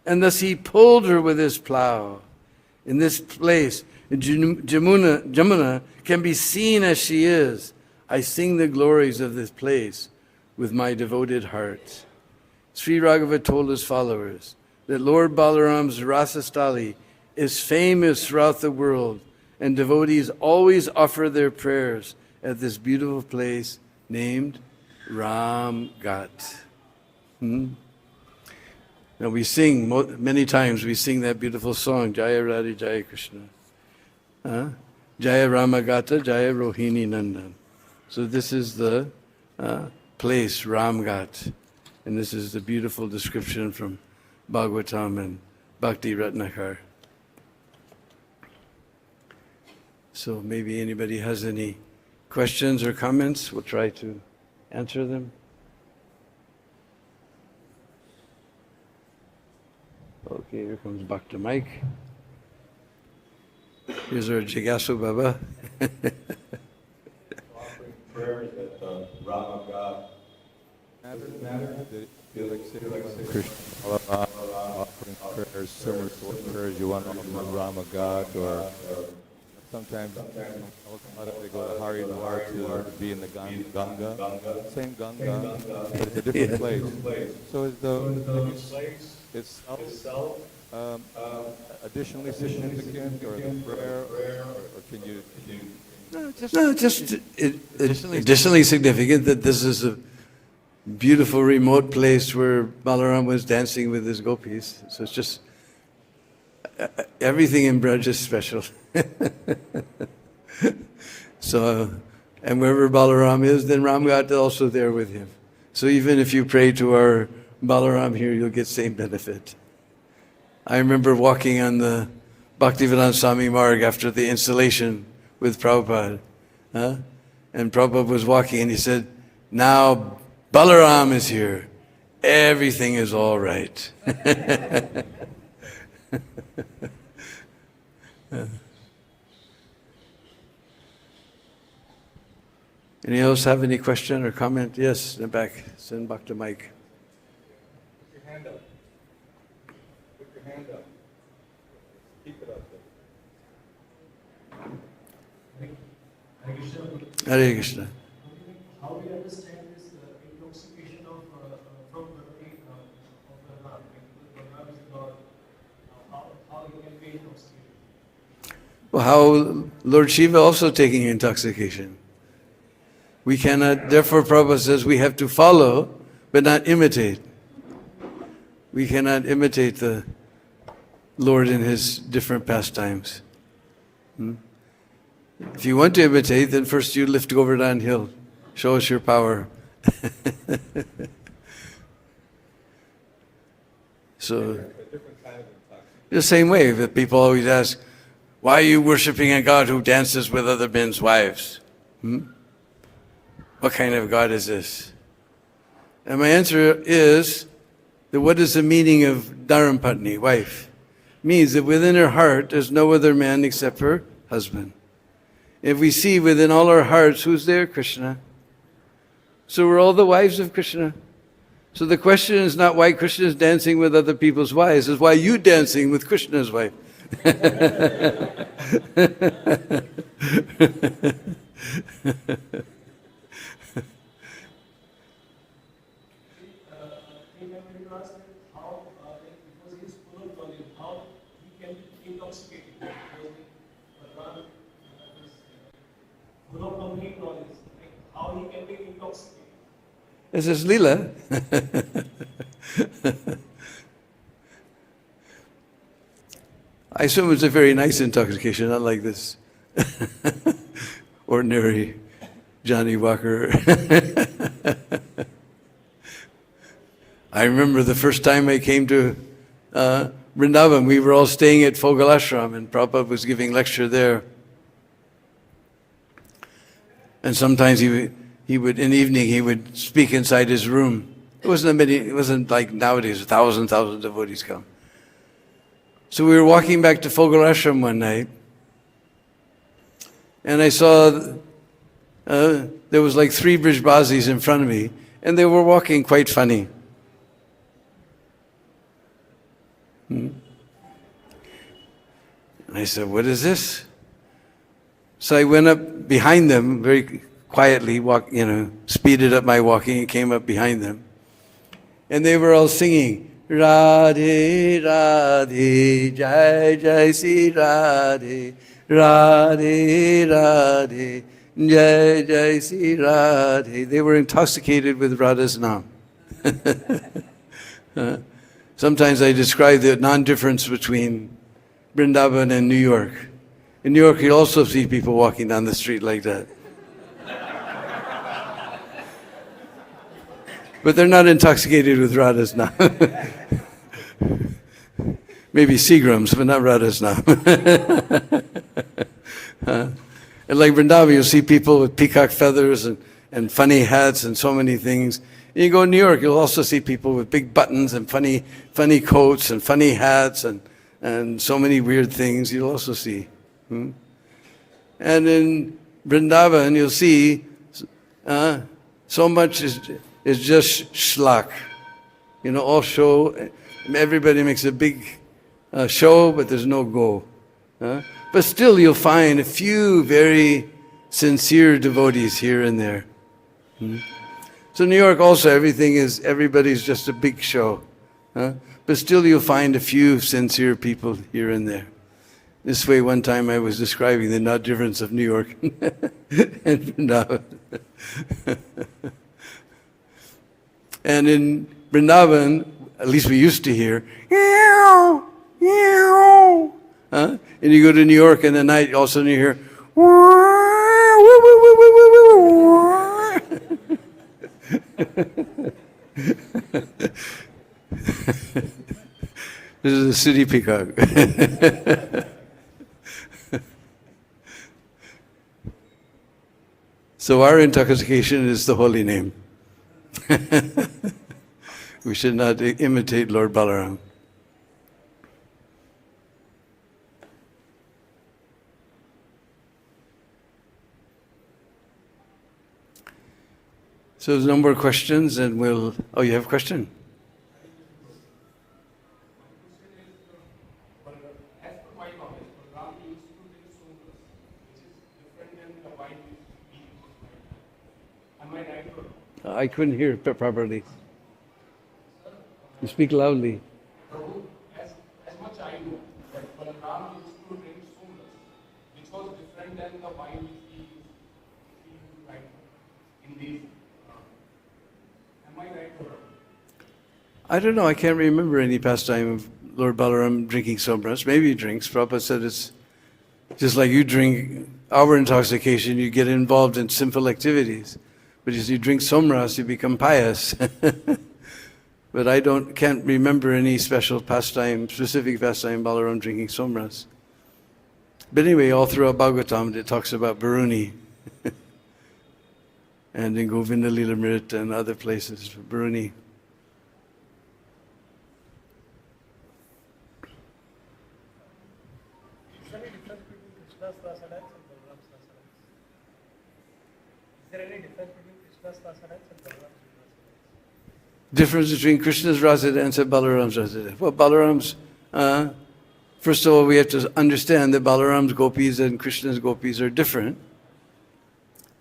and thus he pulled her with his plow. In this place, Jamuna can be seen as she is. I sing the glories of this place with my devoted heart. Sri Raghava told his followers that Lord Balaram's Rasastali is famous throughout the world, and devotees always offer their prayers at this beautiful place named Ram Ghat. Now we sing, many times we sing that beautiful song, Jaya Radhe Jaya Krishna. Jaya Ramagata, Jaya Rohini Nandan. So this is the place, Ram Ghat. And this is the beautiful description from Bhagavatam and Bhakti Ratnakar. So maybe anybody has any questions or comments, we'll try to answer them. Okay, here comes Bhakta Mike. Here's our Jigasu Baba. Prayers that Rama God. Krishna offering prayers similar to what prayers you want from Rama God, or sometimes they go to Hari Nahar to be in the Ganga. Same Ganga, but it's a different place. So is the place itself additionally significant, or the prayer, or can you? No, just additionally significant that this is a beautiful remote place where Balaram was dancing with his gopis. So it's just, everything in Braj is special. So, and wherever Balaram is, then Ramghat is also there with him. So even if you pray to our Balaram here, you'll get same benefit. I remember walking on the Bhaktivedanta Swami Marg after the installation with Prabhupada. And Prabhupada was walking and he said, now Balaram is here. Everything is all right. Any else have any question or comment? Yes, in the back. Send back to Mike. Put your hand up. Put your hand up. Keep it up there. Hare Krishna. How do you understand this intoxication from the of the Ram? Because the Ram is God. How you can be intoxicated? Well, how Lord Shiva also taking intoxication. We cannot, therefore Prabhupada says we have to follow, but not imitate. We cannot imitate the Lord in His different pastimes. If you want to imitate, then first you lift Govardhan Hill. Show us your power. So, the same way that people always ask, why are you worshipping a God who dances with other men's wives? What kind of God is this? And my answer is that what is the meaning of Dharmpatni, wife? It means that within her heart there's no other man except her husband. If we see within all our hearts, who's there? Krishna. So we're all the wives of Krishna. So the question is not why Krishna is dancing with other people's wives, it's why you dancing with Krishna's wife. This is Leela. I assume it's a very nice intoxication, not like this ordinary Johnny Walker. I remember the first time I came to Vrindavan, we were all staying at Fogal Ashram and Prabhupada was giving lecture there. And sometimes he would, in the evening, he would speak inside his room. It wasn't like nowadays, thousands of devotees come. So we were walking back to Fogal Ashram one night, and I saw there was like 3 Brijbasis in front of me, and they were walking quite funny. And I said, what is this? So I went up behind them very quietly, speeded up my walking and came up behind them. And they were all singing, Radhe, Radhe, Jai, Jai, Si Radhe, Radhe, Radhe, Jai, Jai, Si Radhe. They were intoxicated with Radha's Nam. Sometimes I describe the non-difference between Vrindavan and New York. In New York, you also see people walking down the street like that. But they're not intoxicated with Radha's Nam. Maybe Seagrams, but not Radha's Nam. And like Vrindavan, you'll see people with peacock feathers and funny hats and so many things. And you go to New York, you'll also see people with big buttons and funny coats and funny hats and so many weird things you'll also see. And in Vrindavan, you'll see so much is just schlock. All show. Everybody makes a big show, but there's no go. But still, you'll find a few very sincere devotees here and there. So New York also, everybody's just a big show. But still, you'll find a few sincere people here and there. This way, one time I was describing the not difference of New York and Vrindavan. And in Vrindavan, at least we used to hear, meow, meow. And you go to New York in the night, all of a sudden you hear, this is a city peacock. So our intoxication is the holy name. We should not imitate Lord Balaram. So there's no more questions, and we'll... Oh, you have a question? I couldn't hear it properly. You speak loudly. Prabhu, as much I know, that Balaram used to drink so much, which was different than the wine which he used right in these. Am I right or wrong? I don't know. I can't remember any pastime of Lord Balaram drinking so much. Maybe he drinks. Prabhupada said it's just like you drink our intoxication, you get involved in sinful activities. But as you drink somras, you become pious. But I can't remember any specific pastime Balaram drinking somras. But anyway, all throughout Bhagavatam, it talks about Varuni. And in Govinda Lilamrita and other places, Varuni. Is there any difference between Krishna's rasa dance and Balaram's rasa dance? Is there any difference between Krishna's rasa dance and Balaram's rasa dance? Difference between Krishna's rasa dance and Balaram's rasa dance. Well, Balaram's, first of all, we have to understand that Balaram's gopis and Krishna's gopis are different.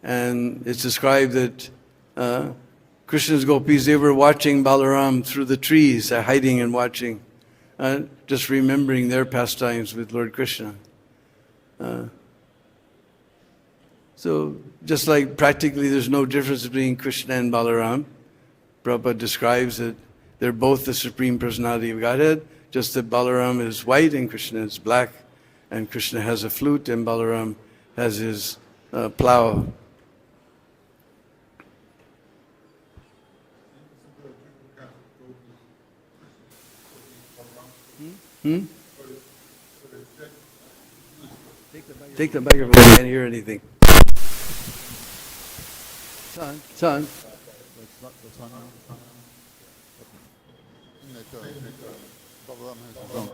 And it's described that Krishna's gopis, they were watching Balaram through the trees, hiding and watching, just remembering their pastimes with Lord Krishna. So just like practically there's no difference between Krishna and Balaram, Prabhupada describes that they're both the Supreme Personality of Godhead, just that Balaram is white and Krishna is black, and Krishna has a flute and Balaram has his plow. Take the microphone, I can't hear anything. Son. Balaram has his own.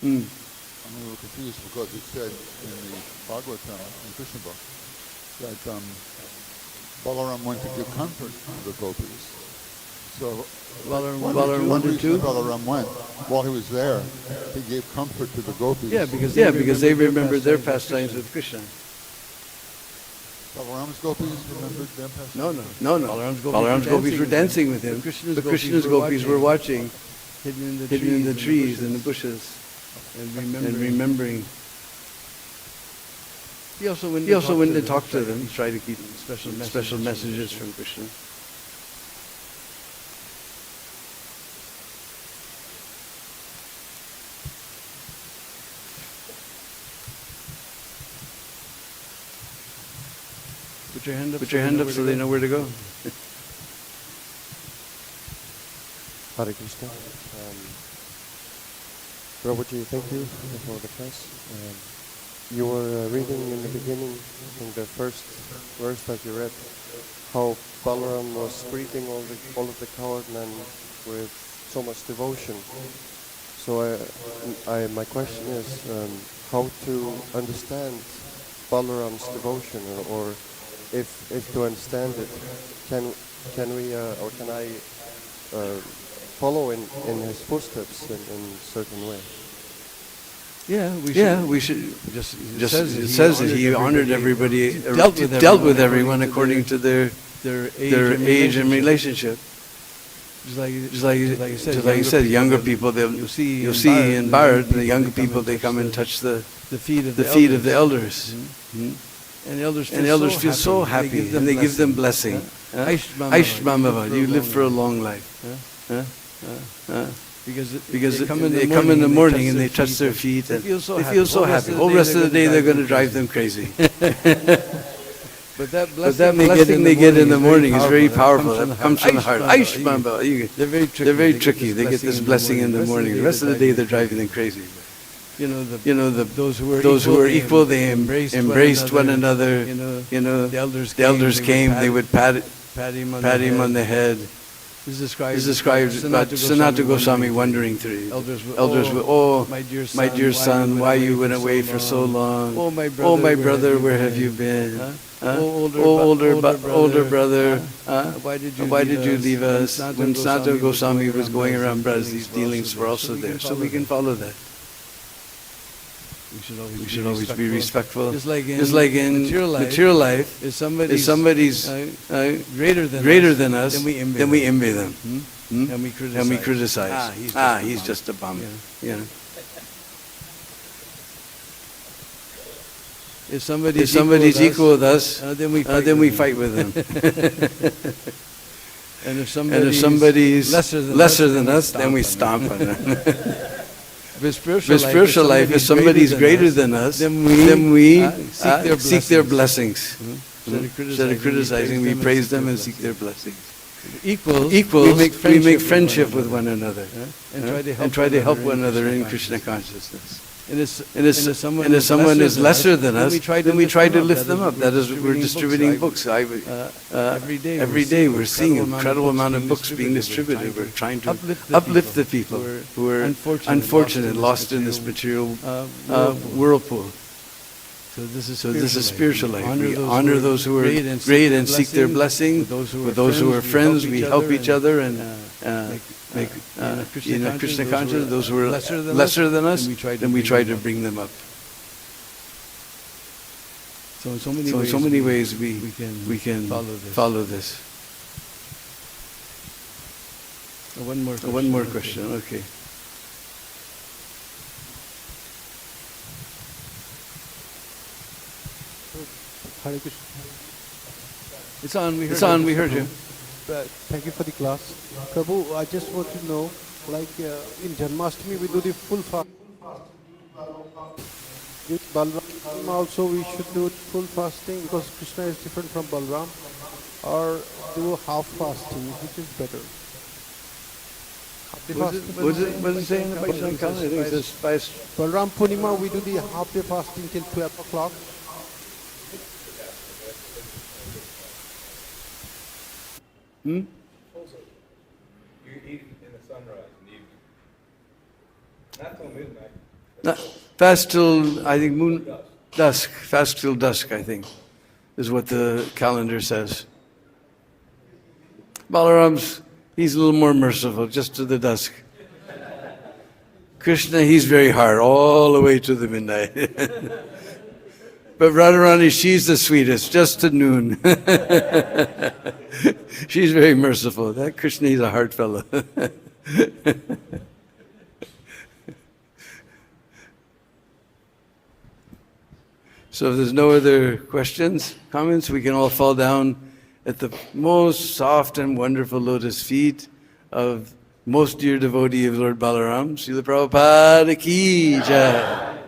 I'm a little confused because it said in the Bhagavatam, in Krishna book, that Balaram went to give comfort to the gopis. So Balaram one wanted reason to? Balaram went, while he was there, he gave comfort to the gopis. Yeah, because they remembered their pastimes with Krishna. Balaram's gopis remembered their pastimes? No. Balaram's gopis were dancing with him. The Krishna's gopis were watching, hidden in the trees and the bushes, and remembering. He also went to talk to them, try to keep special messages from Krishna. Put your hand up so they know where to go. Hare Krishna. Prabhuji, thank you for the class. You were reading in the beginning, in the first verse that you read, how Balaram was greeting all of the cowherd men with so much devotion. So my question is how to understand Balaram's devotion, or if to understand it, can we or can I follow in his footsteps in a certain way? Yeah, we should. It says that he honored everybody, dealt with everyone according to their age and relationship. Just like you said, younger people, you'll see in Bharat, the younger people, they come and touch the feet of the elders. Mm-hmm. And the elders feel so happy, and they give them blessing. Aishmamava, you live for a long life. Because they come in the morning and they touch their feet, and they feel so happy. The whole rest of the day they're going to drive them crazy. But that blessing they get in the morning is very powerful. That comes from the heart. They're very tricky. They get this blessing in the morning. The rest of the day they're driving them crazy. Those who were equal, they embraced one another. The elders came. They would pat him on the head. This is described about Sanatana Goswami wandering through. Elders would, oh, my dear son, why you went away for so long? Oh, my brother, where have you been? Oh, older brother, why did you leave us? When Sanatana Goswami was going around Braj, these dealings were also there. So we can follow that. We should always be respectful. Just like in material life, if somebody's greater than us, then we envy them. And we criticize. He's just a bum. Yeah. If somebody's equal with us, then we fight with them. And if somebody's lesser than us, then we stomp on them. With spiritual life, if somebody is greater than us, then we seek their blessings. Instead of criticizing, we praise them and seek their blessings. Equals, we make friendship with one another and try to help one another in Krishna consciousness. And if someone is lesser than us, then we try to lift them up. That is, we're distributing books. Every day we're seeing an incredible amount of books being distributed. We're trying to uplift the people who are unfortunate, lost in this material whirlpool. So this is spiritual life. We honor those who are great and seek their blessing. With those who are friends, we help each other and make Krishna conscious. Those who are lesser than us, then we try to bring them up. So in so many ways we can follow this. One more question. Okay. Hare Krishna. It's on. We heard you. Thank you for the class. Prabhu, I just want to know, like in Janmashtami we do the full fast. With Balram also we should do full fasting because Krishna is different from Balram, or do half fasting, which is better? What is it saying about Balram Purnima we do the half day fasting till 12 o'clock. You eat in the sunrise and evening. Not till midnight. Fast till, I think, dusk. Fast till dusk, I think, is what the calendar says. Balaram's, he's a little more merciful, just to the dusk. Krishna, he's very hard, all the way to the midnight. But Radharani, she's the sweetest, just to noon. She's very merciful. That Krishna, he's a hard fellow. So if there's no other questions, comments, we can all fall down at the most soft and wonderful lotus feet of most dear devotee of Lord Balaram, Srila Prabhupada ki jai.